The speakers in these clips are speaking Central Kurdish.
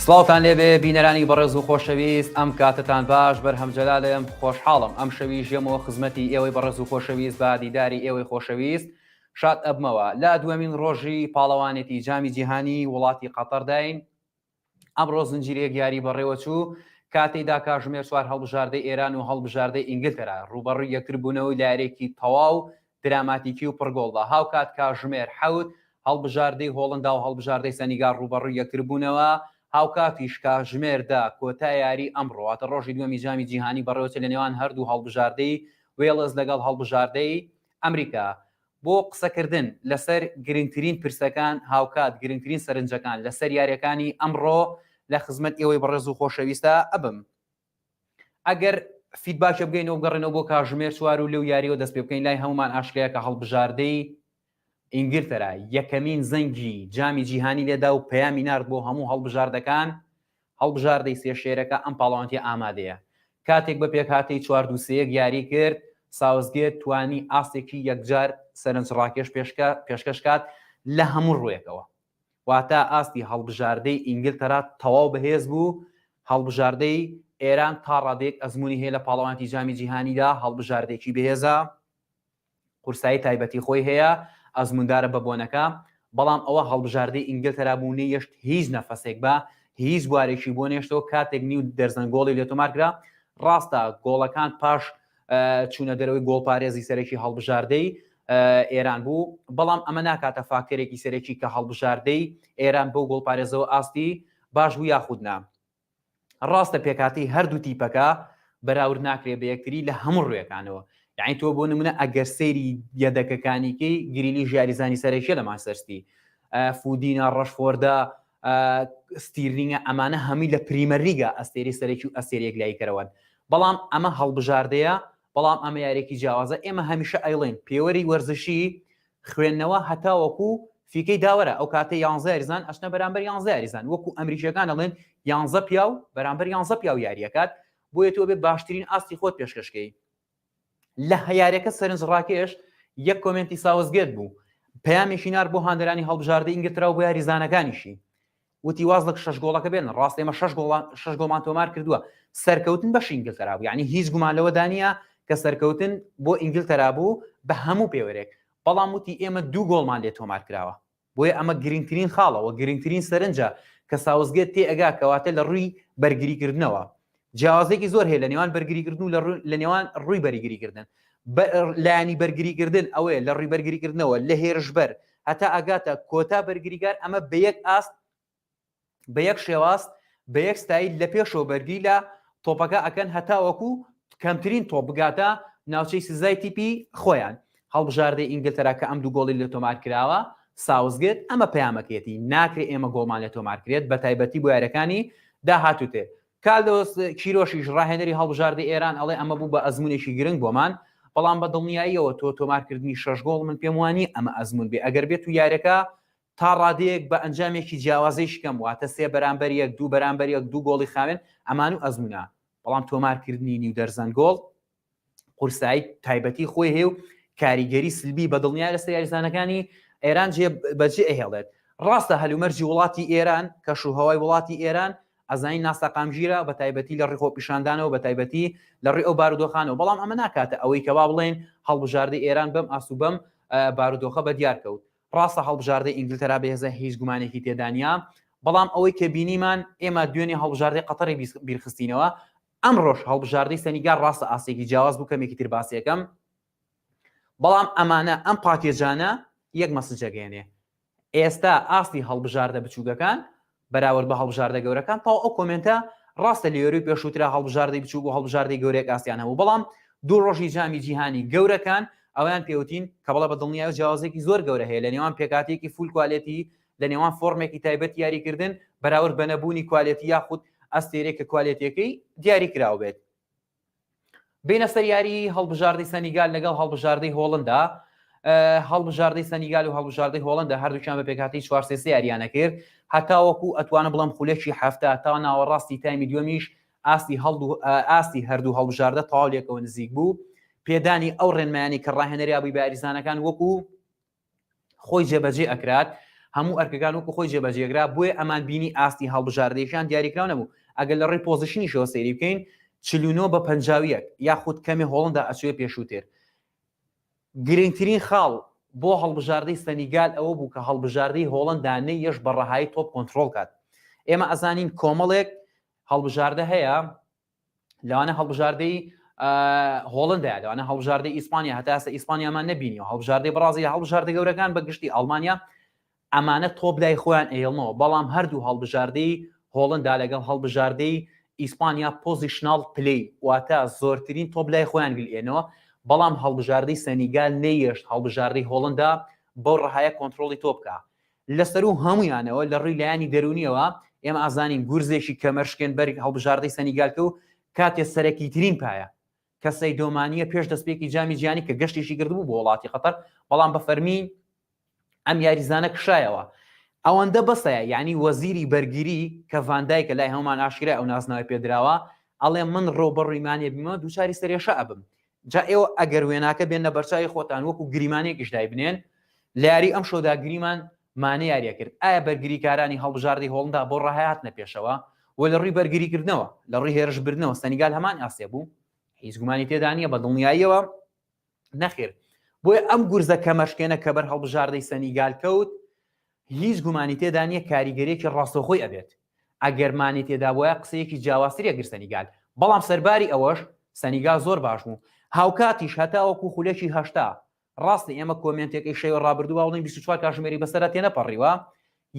سڵاوتان لێبێ بینەرانی بەڕێز و خۆشەویست ئەم کاتتان باش بەرهەم جەلالم خۆشحاڵم ئەم شەوی ژێمەوە خزمەتی ئێوەی بەڕێز و خۆشەویست بە دیداری ئێوەی خۆشەویست شاد ئەبمەوە لا دووەمین ڕۆژی پاڵەوانێتی جامی جیهانی وڵاتی قەتەرداین ئەمڕۆ زنجیرەیەک یاری بەڕێوەچوو کاتێکدا کاژمێر چوار هەڵبژاردەی ئێران و هەڵبژاردەی ئینگلتەرا ڕوبەڕووی یەکتربوونەوەی لایرێکی تەواو دراماتیکی و پڕگۆڵدا هاوکات کاژمێر حەوت هەڵبژاردەی هۆڵندا و هەڵبژاردەی سەنیگار ڕوبەڕووی یەکتربوونەوە هاوکاتیش کاژمێردا کۆتا یاری ئەمڕۆواتە ڕۆژی دووەمی جامی جیهانی بەڕێوەچە لە نێوان هەردوو هەڵبژاردەی وێڵز لەگەڵ هەڵبژاردەی ئەمریکا بۆ قسەکردن لەسەر گرنگترین پرسەکان هاوکات گرنگترین سەرنجەکان لەسەر یاریەکانی ئەمڕۆ لە خزمەت ئێوەی بەڕێز و خۆشەویستە ئەبم ئەگەر فیدباکە بگەینەوە بگەڕێنەوە بۆ کاژمێر چوار و لەو یاریەوە دەست پێ بکەین لای هەمومان ئاشکرەیە کە هەڵبژاردەی ئینگلتەرا یەکەمین زەنگی جامی جیهانی لێدا و پەیامی نارد بۆ هەموو هەڵبژاردەکان هەڵبژاردەی سێشێرەکە ئەم پاڵەوانتی ئامادەیە کاتێک بە پێکهاتەی 4-2-3 یاری کرد ساوزگێت توانی ئاستێکی یەکجار سەرنجڕاکێش پێشکەشکات لە هەموو ڕوویەکەوە واتە ئاستی هەڵبژاردەی ئینگلتەرا تەواو بەهێز بوو هەڵبژاردەی ئێران تا ڕادێک ئەزمموی هەیە لە پاڵەوانتی جامی جیهانیدا هەڵبژاردێکی بەهێزە قورسایی تایبەتی خۆی هەیە ئەزموندارە بە بۆنەکە بەڵام ئەوە هەڵبژاردەی ئینگلتەرا بوونی یەشت هیچ نەفەسێک بە هیچ بوارێکی بۆ نێشتەوە کاتێک نیو دەرزەن گۆڵی لێ تۆمارکرا ڕاستە گۆڵەکان پاش چوونە دەرەوەی گۆڵپارێزی سەرەکی هەڵبژاردەی ئێران بوو بەڵام ئەمە ناکاتە فاکتەرێکی سەرەکی کە هەڵبژاردەی ئێران بۆ گۆڵپارێزەوە ئاستی باش بوو یاخودنا ڕاستە پێکاتی هەردوو تیپەکە بەراورد ناکرێ بە یەکتری لە هەموو ڕوویەکانەوە یعنی تۆ بۆ نمونە ئەگەر سەیری یەدەکەکانیکەی گریلی ژاریزانی سەرەکیە لە ماسەرستی فودینە ڕەشفۆردە ستیرنینگە ئەمانە هەمی لە پریمەریگە ئەستێری سەرەکی و ئەستێریەک لایکەرەوەن بەڵام ئەمە هەڵبژاردەیە بەڵام ئەمە یارێکی جیاوازە ئێمە هەمیشە ئەیڵێن پێوەری وەرزشی خوێندنەوە هەتا وەکو فیکەی داوەرە ئەو کاتە 11 یاریزان ئەشنە بەرامبەر 11 یاریزان وەکو ئەمریکیەکان ئەڵێن 11 پیاو بەرامبەر 11 پیاو یاریەکات بۆیە تۆ بێ باشترین ئاستی خۆت پێشکەشکەی لە هەیارەکە سەرنج ڕاکێش یەک کۆمنتی ساوزگێت بوو پەیامێکی نار بۆ هاندەرانی هەڵبژاردەی ئینگلتەرا و بۆ یاریزانەکانیشی وتی وازڵک 6 گۆڵەکە بێن ڕاست ئێمە 6 گۆڵمان تۆمار کردووە سەرکەوتن بەش ئینگلتەرا بوو یعنی هیچ گومان لەوە دانیە کە سەرکەوتن بۆ ئینگلتەرا بوو بە هەموو پێوەرێک بەڵام وتی ئێمە 2 گۆڵمان لێ تۆمار کراوە بۆیە ئەمە گرنگترین خاڵەوە گرنگترین سەرنجە کە ساوزگێت تێ ئەگا کەواتە لە ڕووی بەرگریکردنەوە جیاوازێکی زۆر هەیە لە نێوان بەرگریکردن و لە نێوان ڕووی بەرگریکردن لایانی بەرگریکردن ئەوەیە لە ڕووی بەرگریکردنەوە لە هێرشبەر هەتا ئاگاتە کۆتا بەرگریگار ئەمە بە یەک ئاست بە یەک شێواست بە یەک ستایل لە پێشەوە بەرگری لە تۆپەکە ئەکەن هەتا وەکو کەمترین تۆپ بگاتە ناوچەی سزای تیپی خۆیان هەڵبژاردەی ئینگلتەرا کە ئەم 2 گۆڵی لە تۆمار کراوە ساوزگێت ئەمە پەیامەکەیەتی ناکرێت ئێمە گۆڵمان لە تۆمارکرێت بە تایبەتی بۆ یارەکانی داهاتوتێ کالدۆس کیرۆشیش ڕاهێنەری هەڵبژاردەی ئێران ئەڵێ ئەمە بوو بە ئەزمونێکی گرنگ بۆمان بەڵام بە دڵنیاییەوە تۆ تۆمارکردنی 6 گۆڵ من پێم وانی ئەمە ئەزمون بێ ئەگەر بێت و یارەکە تا ڕادەیەک بە ئەنجامێکی جیاوازەی شکەم واتە 3 بەرامبەر 1 2 بەرامبەر 1 2 گۆڵی خاوێن ئەمان و ئەزمونە بەڵام تۆمارکردنی نیو دەرزەن گۆڵ قورسایی تایبەتی خۆی هەیە و کاریگەری سلبی بە دڵنیای لەسەر یاریزانەکانی ئێران بەجێ ئەهێڵێت ڕاستە هەلومەرجی وڵاتی ئێران کەشوهەوای وڵاتی ئێران ئەزانی ناساقامژیرە بە تایبەتی لە ڕێخۆ پیشاندانەوە بە تایبەتی لە ڕێ ئەو بارودۆخانەوە بەڵام ئەمە ناکاتە ئەوەی کەوا بڵێن هەڵبژاردەی ئێران بەم ئاسو بەم بارودۆخە بە دیار کەوت ڕاستە هەڵبژاردەی ئینگلتەرا بەهێزە هیچ گومانێکی تێدانیا بەڵام ئەوەی کە بینیمان ئێمە دوێنێ هەڵبژاردەی قەتەری بیرخستینەوە ئەم ڕۆژ هەڵبژاردەی سەنیگار ڕاستە ئاسێکی جیاواز بوو کەمێکی تر باسیەکەم بەڵام ئەمانە ئەم پاکێجانە یەک مەسجەگەێنێ ئێستا ئاستی هەڵبژاردە بچووکەکان بەراورد بە هەڵبژاردە گەورەکان تا ئەو کۆمنتە ڕاستە لێوەروی پێشووترا هەڵبژاردەی بچووک و هەڵبژاردەی گەورەیەک ئاستیان هەبوو بەڵام 2 ڕۆژی جامی جیهانی گەورەکان ئەویان پێوتین کە بەڵە بە دڵنیای و جیاوازێکی زۆر گەورە هەیە لە نێوان پێکاتێکی فول کوالێتی لە نێوان فۆرمێکی تایبەت یاریکردن بەراورد بە نەبوونی کوالێتی یاخود ئەستێرێک کە کوالێتیەکەی دیاری کراو بێت بینە سەر یاری هەڵبژاردەی سەنیگال لەگەڵ هەڵبژاردەی هۆڵندا هەڵبژاردەی سەنیگال و هەڵبژاردەی هۆڵندا هەردووچیان بە پێکاتی 4-3 یاریانە کرد هەتا وەکو ئەتوانە بڵم خولێکی هەفتە تا ناوەڕاستی تایمی دووەمیش ئاستی هەردوو هەڵبژاردە تەواویەکەوە نزیک بوو پێدانی ئەو ڕێنمایانی کە ڕاهێنەری یابووی بە یاریزانەکان وەکو خۆی جێبەجێ ئەکرات هەموو ئەرکەکان وەکو خۆی جێبەجێگرا بۆیە ئەمان بینی ئاستی هەڵبژاردەیەکیان دیاریکراو نەبوو ئەگەر لە ڕێی پۆزیشنیشەوە سەیری بکەین 49 بە 51 یاخود کەمێ هۆڵندا ئەچوێ پێشووتێر گرنگترین خاڵ بۆ هەڵبژاردەی سەنیگال ئەوە بوو کە هەڵبژاردەی هۆڵندانەی یەش بە ڕەهایی تۆپ کۆنتترۆل کات ئێمە ئەزانین کۆمەڵێک هەڵبژاردە هەیە لەوانە هەڵبژاردەی هۆڵندە لەوانە هەڵبژاردەی ئیسپانیا هەتاسە ئیسپانیامان نبینیەوە هەڵبژاردەی بەڕازی هەڵبژاردە گەورەکان بە گشتی ئەڵمانیا ئەمانە تۆپ لای خۆیان ئێڵنەوە بەڵام هەردوو هەڵبژاردەی هۆڵندا لەگەڵ هەڵبژاردەی ئیسپانیا پۆزیشنال پلی واتە زۆرترین تۆپ لای خۆیان گلێنەوە بەڵام هەڵبژاردەی سەنیگال نەیەشت هەڵبژاردەی هۆڵندا بەو ڕەهایە کۆنتترۆلی تۆ بکە لەسەر و هەمویانەوە لە ڕووی لایانی دەرونیەوە ئێمە ئازانین گورزێکی کەمەشکێن بەری هەڵبژاردەی سەنیگالکە و کاتێ سەرەکی ترین پایە کە سەیدۆمانیە پێش دەستپێکی جامی جیانی کە گەشتێکی کردبوو بۆ وڵاتی قەتەر بەڵام بە فەرمی ئەم یاریزانە کشایەوە ئەوەندە بەسەیە یعنی وەزیری بەرگری کە ڤاندایکە لای هەمان ئاشکرا ئەو نازناوی پێدراوە ئەڵێ من ڕۆبەڕوویمانێ بیمە دووچاری سەرێشە ئەبم جا ئێوە ئەگەر وێناکە بێنە بەرچاوی خۆتان وەکو گریمانێکیش دای بنێن لە یاری ئەم شۆدا گریمان مانە یاریە کرد ئایا بەرگریکارانی هەڵبژاردەی هۆڵندا بۆ ڕەهایات نەپێشەوە و لە ڕووی بەرگریکردنەوە لە ڕووی هێرشبردنەوە سەنیگال هەمان ئاسێ بوو هیچ گومانی تێدا نیە بە دڵنیاییەوە نەخێر بۆیە ئەم گورزە کەمەشکێنە کە بەر هەڵبژاردەی سەنیگال کەوت هیچ گومانی تێدا نیە کاریگەریەکی ڕاستەخۆی ئەبێت ئەگەرمانی تێدا بۆیە قسەیەکی جیاوازترە گر سەنیگال بەڵام سەرباری ئەوەش سەنیگال زۆر باش بوو هاوکاتیش هەتاوەکو خولێکی هەشتا ڕاستی ئێمە کۆمنتێکی شەوە ڕابردوو باڵین 24 کاتژمێری بەسەرە تێنەپەڕیوە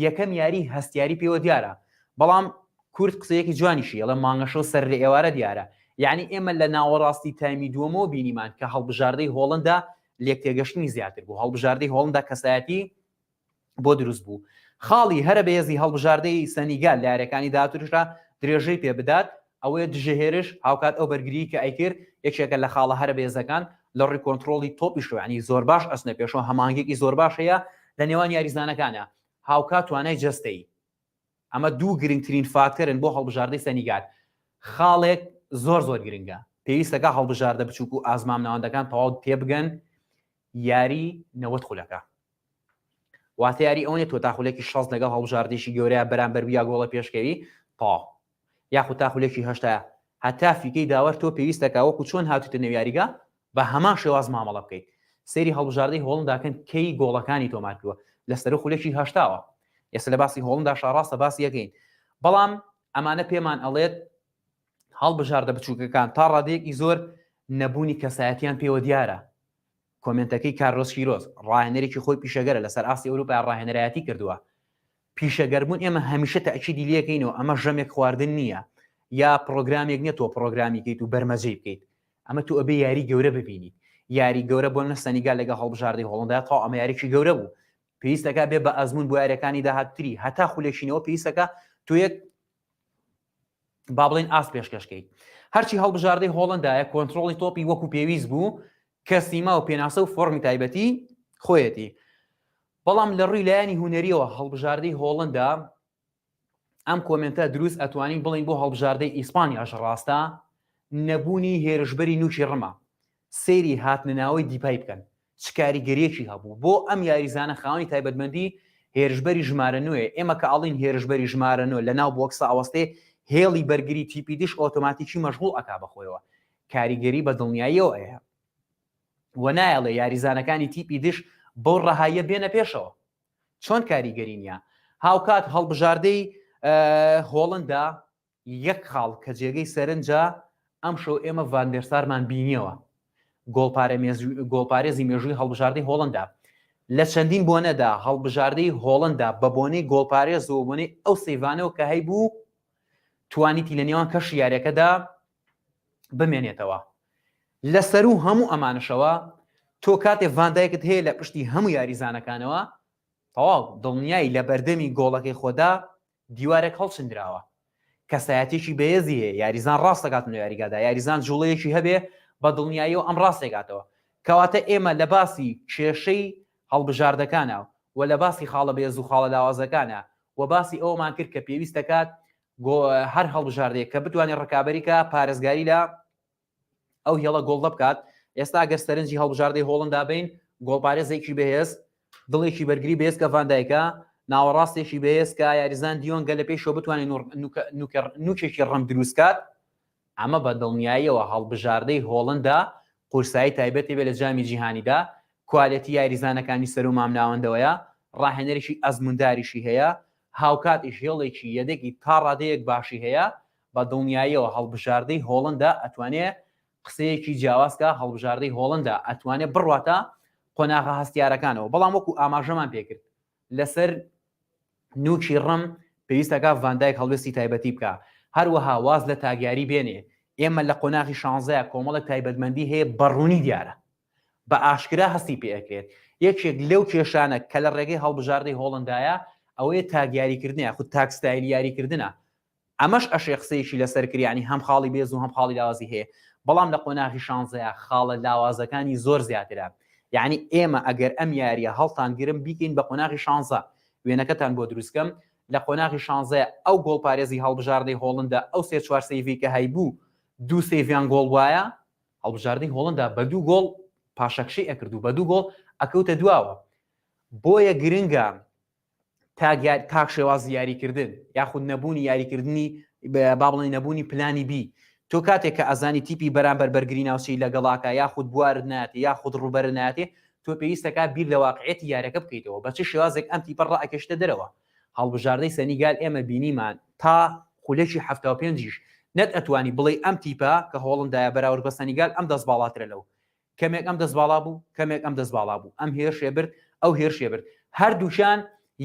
یەکەم یاری هەستیاری پێوە دیارە بەڵام کورد قسەیەکی جوانیشی ئەڵە مانگەشە سەر لە ئێوارە دیارە یعنی ئێمە لە ناوەڕاستی تایمی دووەمەوە بینیمان کە هەڵبژاردەی هۆڵندا لێک تێگەشتنی زیاتر بوو هەڵبژاردەی هۆڵندا کەسایەتی بۆ دروست بوو خاڵی هەرە بەهێزی هەڵبژاردەی سەنیگال لە یاریەکانی داهاتووشدا درێژەی پێ بدات ئەوەیە دژەهێرش هاوکات ئەو بەرگری کە ئەیکرد یەکێکە لە خاڵە هەرە بێزەکان لە ڕووی کۆنتترۆلی تۆپیش ینی زۆر باش ئەسنە پێشەوە هەمانگێکی زۆر باش هەیە لە نێوان یاریزانەکانە هاوکات توانای جەستەی ئەمە دوو گرنگترین فاکتەرن بۆ هەڵبژاردەی سەنیگال خاڵێک زۆر گرنگە پێویستەکە هەڵبژاردە بچووک و ئازمام ناوەندەکان تەواو تێبگەن یاری 90 خولەکە واتە یاری ئەوەیە تۆ تاخولێکی 6 لەگەڵ هەڵبژاردێکی گەورەیە بەرامبەر بیا گۆڵە پێشکەوی تا یاخود تاخولێکی هەشتا هەتا فیکەی داوەر تۆ پێویستەکە وەکو چۆن هاتوتە نێو یاریگا بە هەمان شێواز مامەڵە بکەیت سەیری هەڵبژاردەی هۆڵنداکەن کەی گۆڵەکانی تۆمار کردووە لەسەر خولێکی هەشتاوە ئێستا لە باسی هۆڵندا شاڕاستە باسی یەکەین بەڵام ئەمانە پێمان ئەڵێت هەڵبژاردە بچووکەکان تا ڕادەیەکی زۆر نەبوونی کەسایەتیان پێوە دیارە کۆمنتەکەی کارۆس شیرۆز ڕاهێنەرێکی خۆی پیشەگەرە لەسەر ئاسی ئەوروپای ڕاهێنەرایەتی کردووە پیشەگەربوون ئێمە هەمیشە تەئکیدی لێکەینەوە ئەمە ژەمێک خواردن نییە یا پرۆگرامێک نییە تۆ پرۆگرامی بکەیت و بەرمەجەی بکەیت ئەمە تو ئەبێ یاری گەورە ببینیت یاری گەورە بۆ نە سەنیگال لەگە هەڵبژاردەی هۆڵندا تا ئەمە یاریی گەورە بوو پێویستەکە بێ بە ئەزمون بۆ یاریەکانی داهاتری هەتا خولێشینەوە پێویستەکە تو یەک با بڵێن ئاس پێشکەشکەیت هەرچی هەڵبژاردەی هۆڵندایە کۆنتترۆلی تۆپی وەکو پێویست بوو کە سیما و پێناسە و فۆرمی تایبەتی خۆیەتی بەڵام لە ڕووی لایانی هوەریەوە هەڵبژاردەی هۆڵندا ئەم کۆمنتە دروست ئەتوانین بڵین بۆ هەڵبژاردەی ئیسپانیاش ڕاستە نەبوونی هێرشبەری نوچی ڕما سەیری هاتنناوەی دیپای بکەن چ کاریگەریەکی هەبوو بۆ ئەم یاریزانە خاوەنی تایبەتمەندی هێرشبەری ژمارە نوێ ئێمە کە ئاڵین هێرشبەری ژمارە نوێ لە ناو بۆکسە ئەوەستێ هێڵی بەرگری تیپی دیش ئۆتۆماتیکی مەشغوڵ ئەکا بەخۆیەوە کاریگەری بە دڵنیاییەوە ئەیە و نایڵێ یاریزانەکانی تیپی دش بۆ ڕەهایە بێنە پێشەوە چۆن کاریگەری نیە هاوکات هەڵبژاردەی هۆڵندا یەک خاڵ کە جێگەی سەرنجە ئەم شەو ئێمە ڤاندێرسارمان بینیەوە گۆڵپارێزی مێژووی هەڵبژاردەی هۆڵندا لە چەندین بۆنەدا هەڵبژاردەی هۆڵندا بە بۆنەی گۆڵپارێز و بۆنەی ئەو سەیڤانەوە کە هەیبوو توانیتی لە نێوان کەش یاریەکەدا بمێنێتەوە لەسەر و هەموو ئەمانشەوە تۆ کاتێ ڤاندایکت هەیە لە پشتی هەموو یاریزانەکانەوە تەواو دڵنیایی لە بەردەمی گۆڵەکەی خۆدا دیوارێک هەڵچندراوە کەسایەتێکی بەهێزی هەیە یاریزان ڕاست دەکاتن یاریگادا یاریزان جوڵەیەکی هەبێ بە دڵنیاییەوە ئەم ڕاستێکاتەوە کەواتە ئێمە لە باسی کێشەی هەڵبژاردەکانە و لە باسی خاڵە بێز و خاڵە لاوازەکانە و باسی ئەومان کرد کە پێویست دەکات هەر هەڵبژاردەیە کە بتوانێت ڕکابەریکە پارێزگاری لە ئەو هێڵە گۆڵدە بکات ئێستا گەر سەرنجی هەڵبژاردەی هۆڵندا بین گۆڵپارێزێکی بەهێز دڵێکی بەرگری بێز کە ڤاندایکە ناوەڕاستێکی بەهێزکە یاریزان دیۆن گەلە پێشەوە بتوانێت نوکێکی ڕەم دروستکات ئەمە بە دڵنیاییەوە هەڵبژاردەی هۆڵندا قورسایی تایبەتی بێ لە جامی جیهانیدا کوالەتی یاریزانەکانی سەر و مامناوەندەوەیە ڕاهێنەرێکی ئەزمونداریشی هەیە هاوکاتیش هێڵێکی یەدێکی تا ڕادەیەک باشی هەیە بە دڵنیاییەوە هەڵبژاردەی هۆڵندا ئەتوانێت قسەیەکی جیاوازکە هەڵبژاردەی هۆڵندا ئەتوانێت بڕواتە قۆناغە هەستیارەکانەوە بەڵام وەکو ئاماژەمان پێکرد لەسەر نوکی ڕم پێویستەکە ڤاندایک هەڵوێستی تایبەتی بکە هەروەها واز لە تاگیاری بێنێ ئێمە لە قۆناغی 16 کۆمەڵک تایبەتمەندی هەیە بەڕوونی دیارە بە ئاشکرا هەستی پێەکرێت یەکێک لەو کێشانە کە لە ڕێگەی هەڵبژاردەی هۆڵندایە ئەوەیە تاگیاریکردنیە خود تاکستایل یاریکردنە ئەمەش ئەشێ قسەیەکی لەسەر کریانی هەم خاڵی بێز و هەم خاڵی لاوازی هەیە بەڵام لە قۆناغی 16 خاڵە لاوازەکانی زۆر زیاترە یعنی ئێمە ئەگەر ئەم یاریە هەڵتان گرم بیکەین بە قۆناغی 16 وێنەکەتان بۆ دروستکەم لە قۆناغی 16 ئەو گۆڵپارێزی هەڵبژاردەی هۆڵندا ئەو 3-4 سەیڤی کە هەیبوو 2 سەیڤیان گۆڵ وایە هەڵبژاردەی هۆڵندا بە 2 گۆڵ پاشەکشەی ئەکرد و بە 2 گۆڵ ئەکەوتە دواوە بۆیە گرنگە تاک شێواز یاریکردن یاخود نەبوونی یاریکردنی با بڵێن نەبوونی پلانی بی تۆ کاتێک کە ئەزانی تیپی بەرامبەر بەرگری ناوچەی لەگەڵاکە یاخود بوارد ناتێ یاخود ڕوبەر ناتێ تۆ پێویستەکە بیر لە واقعەتی یارەکە بکەیتەوە بە چ شێوازێک ئەم تیپە ڕائەکەشتە دەرەوە هەڵبژاردەی سەنیگال ئێمە بینیمان تا خولێکی 75 نەت ئەتوانی بڵێ ئەم تیپە کە هۆڵندایە بەراورد بە سەنیگال ئەم دەست باڵاترە لەو کەمێک ئەم دەست باڵا بوو کەمێک ئەم دەست باڵا بوو ئەم هێرشێ برد ئەو هێرشێ برد هەردووشان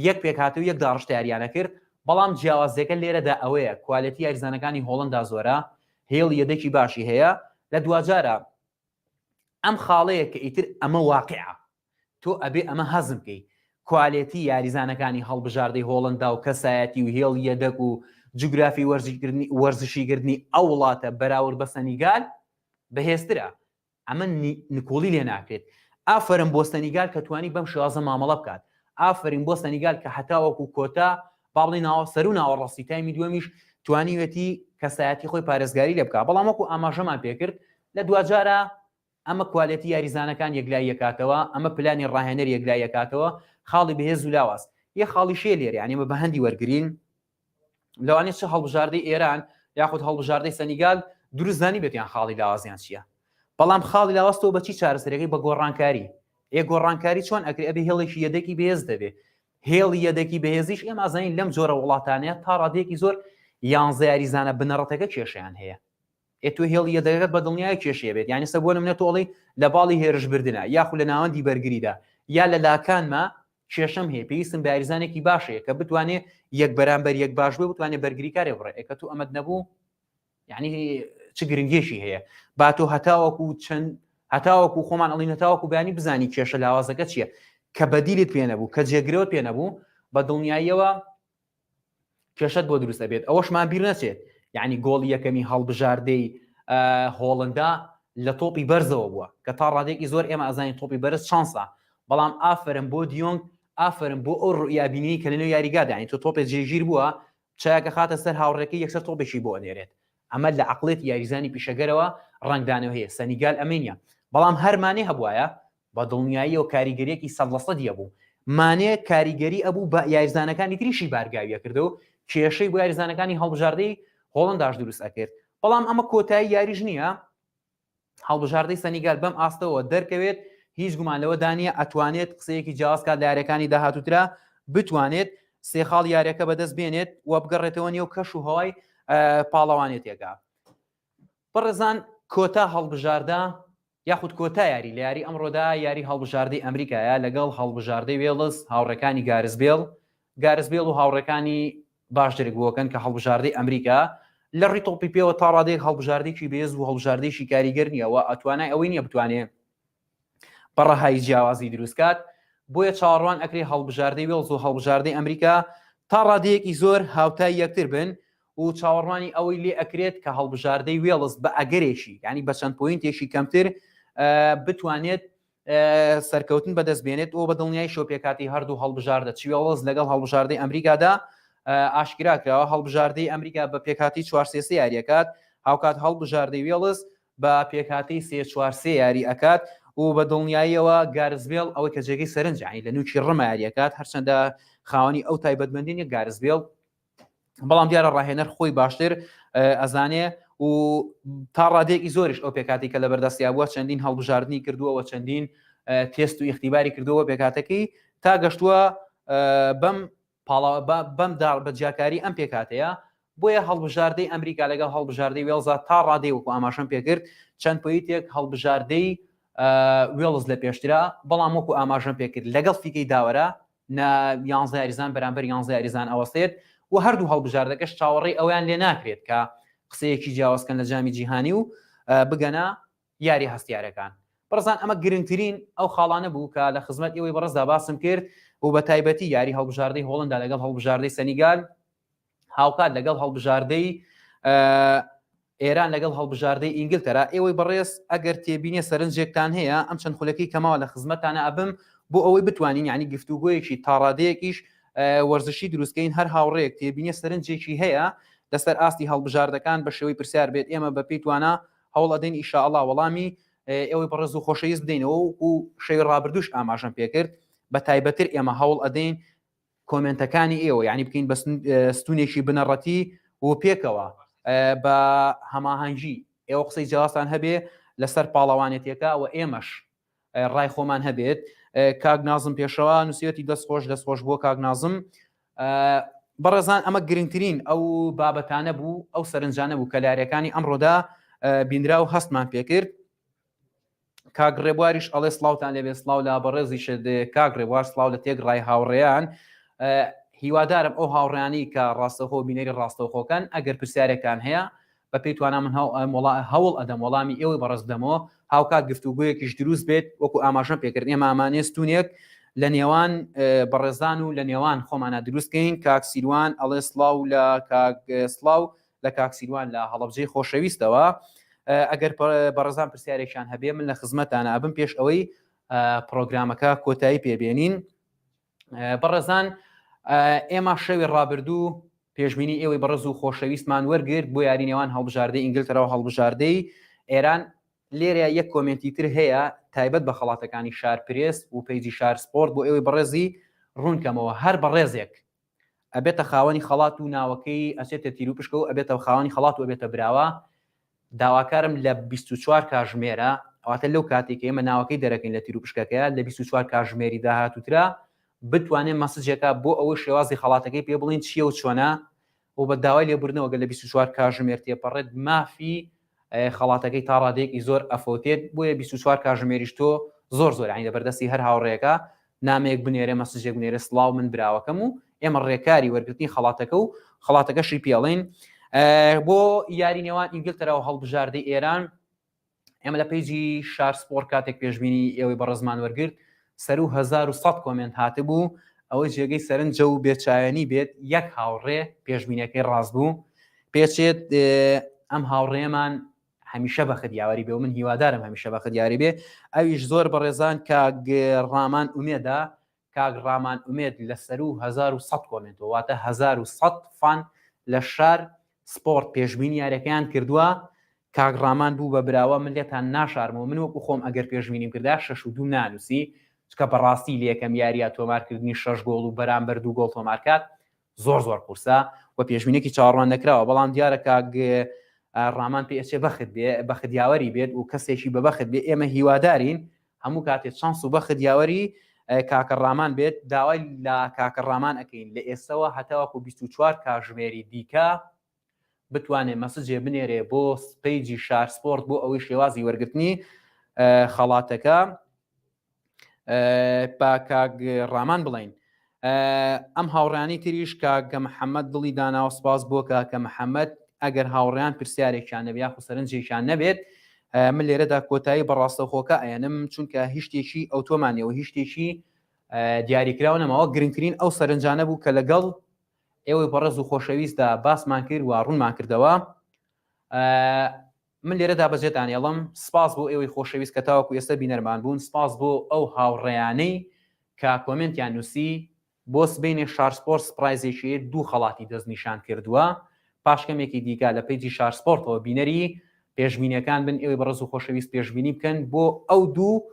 یەک پێک هاتو یەک داڕشتە یاریانە کرد بەڵام جیاوازەکە لێرەدا ئەوەیە کوالەتی یاریزانەکانی هۆڵندا زۆرە هێڵ یەدەکی باشی هەیە لە دوجارە ئەم خاڵەیە کە ئیتر ئەمە واقعە تۆ ئەبێ ئەمە هەزم بکەی کوالەتی یاریزانەکانی هەڵبژاردەی هۆڵندا و کەسایەتی و هێڵ یەدەک و جوگرافی وەرزشیکردنی ئەو وڵاتە بەراورد بە سەنیگال بەهێزترە ئەمە نکۆڵی لێ ناکرێت ئافرم بۆ سەنیگال کە توانی بەم شێوازە مامەڵە بکات ئافرین بۆ سەنیگال کە هەتاوەکو کۆتا باڵی ناوە سەر و ناوەڕاستی تایمی دووەمیش توانیوێتی کەسایەتی خۆی پارێزگاری لێ بکات بەڵام وەکو ئاماژەمان پێکرد لە دوجارە ئەمە کوالەتی یاریزانەکان یەکلای یەکاتەوە ئەمە پلانی ڕاهێنەر یەکلای یەکاتەوە خاڵی بەهێز و لاواز یە خاڵی شێ لێر یعنی ئمە بە هەندی وەرگین لەوانێت چ هەڵبژاردەی ئێران یاخود هەڵبژاردەی سەنیگال دروستزانی بێتیان خاڵی لاوازیان چییە بەڵام خاڵی لاوازەوە بەچی چارەسەرەکەی بە گۆڕانکاری گۆڕانکاری چۆن ئەکرێ ئەبێ هێڵێکی یەدەکی بەهێز دەبێت هێڵی یەدەکی بەهێزیش ئێمە ئازانین لەم جۆرە وڵاتانەیە تا ڕادێکی زۆر 11 یاریزانە بنەڕەتەکە کێشیان هەیە تۆ هێڵی یەدەکەت بە دڵنیای کێشێ بێت یعنی سە بۆ نمونە تۆڵی لە باڵی هێرش بردنە یاخود لە ناوەندی بەرگریدا یا لە لاکانمە کێشەم هەیە پێویستم بە یاریزانێکی باشەیە کە بتوانێت یەک بەرامبەر یەک باش بێ بتوانێت بەرگریکارێ بڕێ کە تو ئەمەد نەبوو یعنی چ گرنگێشی هەیە با تۆ هەتاوەکو خۆمان ئەڵین هەتاوەکو بەیانی بزانی کێشە لاوازەکە چییە کە بەدیلت پێ نەبوو کە جێگرەوە پێ نەبوو بە دڵنیاییەوە کێشت بۆ دروست دەبێت ئەوەشمان بیر نەچێت یعنی گۆڵی یەکەمی هەڵبژاردەی هۆڵندا لە تۆپی بەرزەوە بووە کە تا ڕادێکی زۆر ئێمە ئەزانین تۆپی بەرز شانسە بەڵام ئافرم بۆ دیۆنگ ئافرم بۆ ئەو ڕوئیابینی کە لەنێو یاریگادا یعنی تۆ تۆپێک جێگیر بووە چایەکە خاتە سەر هاوڕێکی یەکسەر تۆپێکی بۆ ئەنێرێت ئەمە لە عەقڵێت یاریزانی پیشەگەرەوە ڕنگدانەوە هەیە سەنیگال ئەمەنیە بەڵام هەر مانێ هەبوایە بە دڵنیایی و کاریگەریەکی 100% بوو مانێ کاریگەری ئەبوو بە یاریزانەکانی تریشی بارگاویە کردەوە کێشەی بۆ یاریزانەکانی هەڵبژاردەی هۆڵنداش دروست ئەکرد بەڵام ئەمە کۆتایی یاریش نییە هەڵبژاردەی سەنیگال بەم ئاستەوە دەرکەوێت هیچ گومان لەوە دانیە ئەتوانێت قسەیەکی جیاوازکات لە یاریەکانی داهاتووترا بتوانێت سێخاڵ یاریەکە بەدەست بێنێت و بگەڕێتەوە نێو کەش و هەوای پاڵەوانێتێکا بەڕێزان کۆتا هەڵبژاردە یاخود کۆتا یاری لە یاری ئەمڕۆدا یاری هەڵبژاردەی ئەمریکایە لەگەڵ هەڵبژاردەی وێڵز هاوڕەکانی گارزبێڵ و هاوڕەکانی باشترێکبووەکەن کە هەڵبژاردەی ئەمریکا لە ڕیتۆپی پێوە تا ڕادێک هەڵبژاردێکی بێز و هەڵبژاردێکی کاریگەر نییەوە ئەتوانای ئەوەی نییە بتوانێت بەڕەهای جیاوازی دروستکات بۆیە چاوەڕوان ئەکرێ هەڵبژاردەی وێڵز و هەڵبژاردەی ئەمریکا تا ڕادەیەکی زۆر هاوتای یەکتر بن و چاوەڕوانی ئەوەی لێ ئەکرێت کە هەڵبژاردەی وێڵز بە ئەگەرێکی ینی بە چەند پۆینتێکی کەمتر بتوانێت سەرکەوتن بەدەست بێنێت و بە دڵنیای شۆپێکاتی هەردوو هەڵبژاردە چ وێڵز لەگەڵ هەڵبژاردەی ئەمریکادا ئاشکرا کراوە هەڵبژاردەی ئەمریکا بە پێکهاتی 4-3 یاریەکات هاوکات هەڵبژاردەی وێڵز بە پێکهاتی 3-4 یاری ئەکات و بە دڵنیاییەوە گارزبێڵ ئەوەی کە جێگەی سەرنجانی لە نوکی ڕمە یاریەکات هەرچەندە خاوەنی ئەو تایبەتمەندی گارزبێڵ بەڵام دیارە ڕاهێنەر خۆی باشتر ئەزانێ و تا ڕادێکی زۆریش ئەو پێکاتی کە لە بەردەستیا بووە چەندین هەڵبژاردننی کردووەوە چەندین تێست و ئیختیباری کردەوە پێکاتەکەی تا گەشتووە بەم بەجیاکاری ئەم پێکاتەیە بۆیە هەڵبژاردەی ئەمریکا لەگەڵ هەڵبژاردەی وێڵزا تا ڕادەی وەکو ئاماژەم پێکرد چەند پۆیتێک هەڵبژاردەی وێڵز لە پێشترا بەڵام وەکو ئاماژەم پێکرد لەگەڵ فیکەی داوەرە 11 یاریزان بەرامبەر 11 یاریزان ئەوەستێت و هەردوو هەڵبژاردەکەش چاوەڕێی ئەویان لێ ناکرێت کە قسەیەکی جیاوازکەن لە جامی جیهانی و بگەنە یاری هەستیارەکان بەڕزان ئەمە گرنگترین ئەو خاڵانە بوو کە لە خزمەت ئێوەی بەڕزدا باسم کرد و بە تایبەتی یاری هەڵبژاردەی هۆڵندا لەگەڵ هەڵبژاردەی سەنیگال هاوکات لەگەڵ هەڵبژاردەی ئێران لەگەڵ هەڵبژاردەی ئینگلتەرا ئێوەی بەڕێز ئەگەر تێبینێ سەرنجێکتان هەیە ئەم چەند خولەکەی کەماوە لە خزمەتانە ئەبم بۆ ئەوەی بتوانین یعنی گفتوگۆیەکی تاڕادەیەکیش وەرزشی دروستکەین هەر هاوڕێک تێبینێ سەرنجێکی هەیە لەسەر ئاستی هەڵبژاردەکان بە شێوەی پرسیار بێت ئێمە بە پێی توانە هەوڵ ئەدەین ئینشاءالله وەڵامی ئێوەی بەڕێز و خۆشەویست بدەینەوە و شەوی ڕابردووش ئاماژەم پێکرد بە تایبەتر ئێمە هەوڵ ئەدەین کۆمنتەکانی ئێوە یعنی بکەین بە ستونێکی بنەڕەتی و پێکەوە بە هەماهەنگی ئێوە قسەی جیاوازتان هەبێ لەسەر پاڵەوانێتیەکە و ئێمەش ڕای خۆمان هەبێت کاک نازم پێشەوە نووسێتی دەستخۆش بۆ کاک نازم بەڕێزان ئەمە گرنگترین ئەو بابەتانە بوو ئەو سەرنجانە بوو کە لارەکانی ئەمڕۆدا بیندرا و هەستمان پێکرد کاک ڕێبواریش ئەڵێ سڵاوتان لێبێ سڵاو لە بەڕێزی شت کاک ڕێبوار سڵاو لە تێک ڕای هاوڕێیان هیوادارم ئەو هاوڕێیانی کە ڕاستەخۆ بینەری ڕاستەوخۆکان ئەگەر پرسیارەکان هەیە بە پێی توانە من هەوڵ ئەدەم وەڵامی ئێوەی بەڕێز بدەمەوە هاوکات گفتوگویەکیش دروست بێت وەکو ئاماژەم پێکردنی ئێمە ئامانێستونێک لە نێوان بەڕێزان و لە نێوان خۆمانە دروستکەین کاک سیروان ئەڵێ سڵاو لە کاک سڵاو لە کاک سیروان لە هەڵەبجەی خۆشەویستەوە ئەگەر بەڕێزان پرسیارێکیان هەبێ من لە خزمەتانە ئەبم پێش ئەوەی پرۆگرامەکە کۆتایی پێبێنین بەڕێزان ئێمە شەوی ڕابردوو پێشبینی ئێوەی بەڕێز و خۆشەویستمان وەرگرت بۆ یاری نێوان هەڵبژاردەی ئینگلتەرا و هەڵبژاردەی ئێران لێرە یەک کۆمنتی تر هەیە تایبەت بە خەڵاتەکانی شارپرێس و پەیجی شار سپۆرت بۆ ئێوەی بەڕێزی ڕوونکەمەوە هەر بەڕێزێک ئەبێتە خاوەنی خەڵات و ناوەکەی ئەچێتە تیروپشکە و ئەبێتە خاوەنی خەڵات و ئەبێتە براوە داواکارم لە 24 کاژمێرە ئەواتە لەو کاتێک ئێمە ناوەکەی دەرەکەین لە تیروپشکەکەیە لە 24 کاژمێری داهاتووترا بتوانێت مەسجێکە بۆ ئەوەی شێوازی خەڵاتەکەی پێ بڵین چییە و چۆنە و بە داوای لێبوردنەوە گە لە 24 کاژمێر تێپەڕێت مافی خەڵاتەکەی تا ڕادێکی زۆر ئەفۆتێت بۆیە 24 کاژمێریش تۆ زۆر عین لەبەردەستی هەر هاوڕێەکە نامەیەک بنێرە مەسجێک بنێرە سڵاو من براوەکەم و ئێمە ڕێکاری وەرگرتنی خەڵاتەکە و خەڵاتەکەشی پێڵین بۆ یاری نێوان ئینگلتەرا و هەڵبژاردەی ئێران ئێمە لە پەیجی شار سپۆرت کاتێک پێشبینی ئێوەی بەڕێزمان وەرگرت سەر و 1100 کۆمنت هاتبوو ئەوەی جێگەی سەرنجە و بێچایەنی بێت یەک هاوڕێ پێشبینەکەی ڕاست بوو پێچێت ئەم هاوڕێمان هەمیشە بە خدیاوەری بێ و من هیوادارم هەمیشە بە خدیاری بێ ئەویش زۆر بەڕێزان کاک ڕامان ئومێدا کاک ڕامان ئومێد لە سەر و 1100 کۆمنت واتە 1100 فان لە شار سپۆرت پێشبینی یاریەکەیان کردووە کاک ڕامان بوو بە براوە من لێتان ناشارمەوە من وەکو خۆم ئەگەر پێشبینیم کردا 6 نانووسی چکە بەڕاستی لێکەم یاریە تۆمارکردنی 6 گۆڵ و بەرامبەر 2 گۆڵ تۆمارکات زۆر قورسە و پێشبینێکی چاڕوان نەکراوە بەڵام دیارە کاک ڕامان پێچێ بەخت بێ بە خدیاوەری بێت و کەسێکی بە بەخت بێ ئێمە هیوادارین هەموو کاتێک شانس و بە خدیاوەری کاکە ڕامان بێت داوای لە کاکە ڕامان ئەەکەین لە ئێستەوە هەتاوەکو 24 کاژمێری دیکە بتوانێت مەسجێ بنێرێ بۆ پەیجی شار سپۆرت بۆ ئەوەی شێوازی وەرگرتنی خەڵاتەکە با کاک ڕامان بڵین ئەم هاوڕانی تریش کاکە محەممەد دڵی داناوە سپاس بۆ کاکە محەممەد ئەگەر هاوڕیان پرسیارێکیان نەبێ یا سەرنجێکیان نەبێت من لێرەدا کۆتایی بەڕاستەخۆکە ئەێنم چونکە هیچ شتێکی ئەو تۆمانەوە هیچ شتێکی دیاریکراوە نەماوە گرنگترین ئەو سەرنجانە بوو کە لەگەڵ ئێوەی بەڕێز و خۆشەویستدا باسمان کرد و ڕوونمان کردەوە من لێرەدا بەجێتان ێڵم سپاس بۆ ئێوەی خۆشەویست کە تاوەکو ئێستا بینەرمان بوون سپاس بۆ ئەو هاوڕێیانەی کە کۆمنتیان نووسی بۆ سبینێ شار سپۆرت سپرایزێکی 2 خەڵاتی دەستنیشان کردووە پاشکەمێکی دیکە لە پەیجی شار سپۆرتەوە بینەری پێشبینیەکان بن ئێوەی بەڕێز و خۆشەویست پێشبینی بکەن بۆ ئەو 2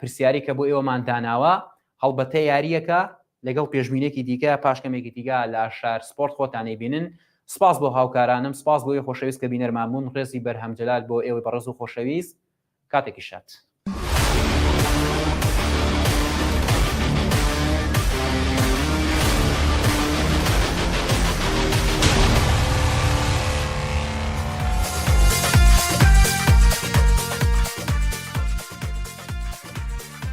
پرسیاری کە بۆ ئێوەمان داناوە هەڵبەتە یاریەکە لەگەڵ پێشبینێکی دیکە پاشکەمێکی دیگە لە شار سپۆرت خۆتانەی بینن. سپاس بۆ هاوکارانم، سپاس بۆی خۆشەویست کە بینەرمان بوون. ڕێزی بەرهەمجەلال بۆ ئێوەی بەڕێز و خۆشەویست، کاتێکی شات.